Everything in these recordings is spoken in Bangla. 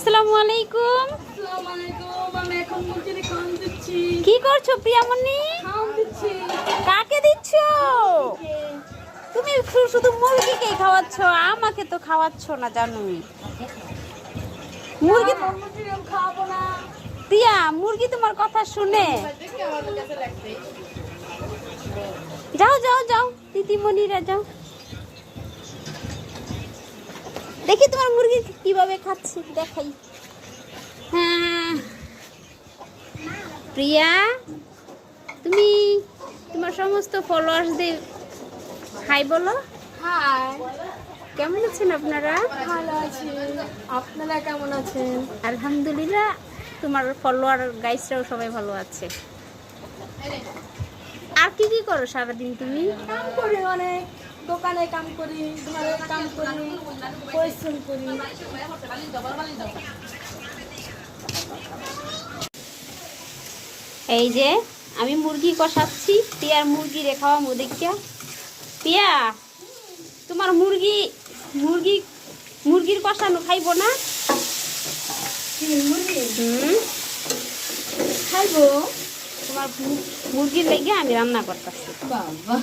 আসসালামু আলাইকুম। আমি এখন মুরগির খাওয়ান দিচ্ছি। কি করছো প্রিয়ামণি? খাওয়ান দিচ্ছি। কাকে দিচ্ছ? তুমি শুধু মুরগিকে খাওয়াচ্ছ, আমাকে তো খাওয়াচ্ছ না জানোই। মুরগি খাওয়াবো না। প্রিয়া, মুরগি তোমার কথা শুনে। যাও যাও যাও দিদিমণিরা যাও, দেখি তোমার মুরগি কিভাবে খাচ্ছে দেখাই। হ্যাঁ প্রিয়া, তুমি তোমার সমস্ত ফলোয়ার্সদের হাই বলো। হাই, কেমন আছেন আপনারা? ভালো আছি। আপনারা কেমন আছেন? আলহামদুলিল্লাহ, তোমার ফলোয়ার গাইসরাও সবাই ভালো আছে। আর কি কি করো সারাদিন তুমি? কাম করি, অনেক দোকানে কাম করি, ঘরে কাম করি, পরিশ্রম করি। এই যে আমি মুরগি কষাচ্ছি, পিয়ার মুরগি রেখাওয়া মুদিকা। পিয়া, তোমার মুরগির কষানো খাইবো না? মুরগি হুম, খাইবো। তোমার মুরগির লেগে আমি রান্না করতেছি। বাবা,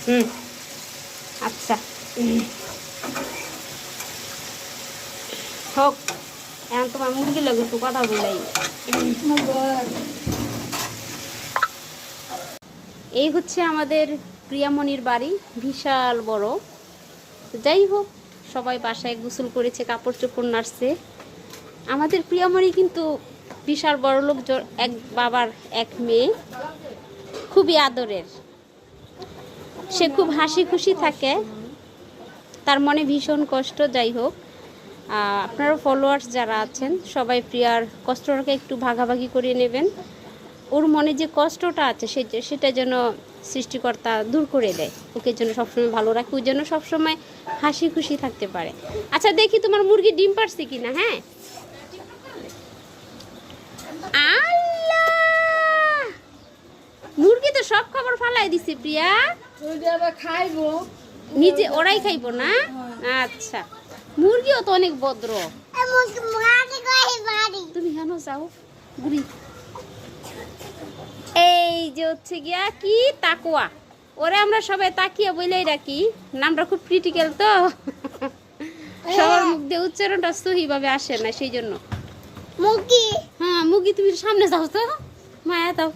হুম, আচ্ছা হোক। এখন তোমার মুরগির লগে একটু কথা বলাই। এই হচ্ছে আমাদের প্রিয়ামণির বাড়ি, বিশাল বড়। যাই হোক, সবাই বাসায় গোসল করেছে, কাপড় চোপড় নাড়ছে। আমাদের প্রিয়ামণি কিন্তু বিশাল বড় লোক, এক বাবার এক মেয়ে, খুবই আদরের। সে খুব হাসি খুশি থাকে, তার মনে ভীষণ কষ্ট। যাই হোক, আপনারা ফলোয়ার্স যারা আছেন সবাই প্রিয়ার কষ্টটাকে একটু ভাগাভাগি করে নেবেন। ওর মনে যে কষ্টটা আছে সেটা যেন সৃষ্টিকর্তা দূর করে দেয়, ওকে যেন সবসময় ভালো রাখে, ওই জন্য সবসময় হাসি খুশি থাকতে পারে। আচ্ছা দেখি তোমার মুরগি ডিম পারছে কিনা। হ্যাঁ, আল্লাহ, মুরগি তো সব খবর ফালাই দিছে প্রিয়া। খাইবো নিজে ওরাই খাইবো না? আচ্ছা, মুরগিও তো অনেক ভদ্র। তুমি কেন যাও বুড়ি? এই যে হচ্ছে গিয়া কি তাকুয়া, ওরে আমরা সবাই তাকিয়া বলেই রাখি, নামটা খুব ক্রিটিক্যাল তো, সবার মুখ দিয়ে উচ্চারণটা সহি ভাবে আসে না, সেই জন্য। মুরগি, হ্যাঁ মুরগি, তুমি সামনে যাও তো, মায়া দাও।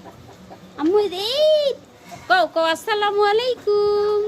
আম্মু এই কও কও আসসালামু আলাইকুম।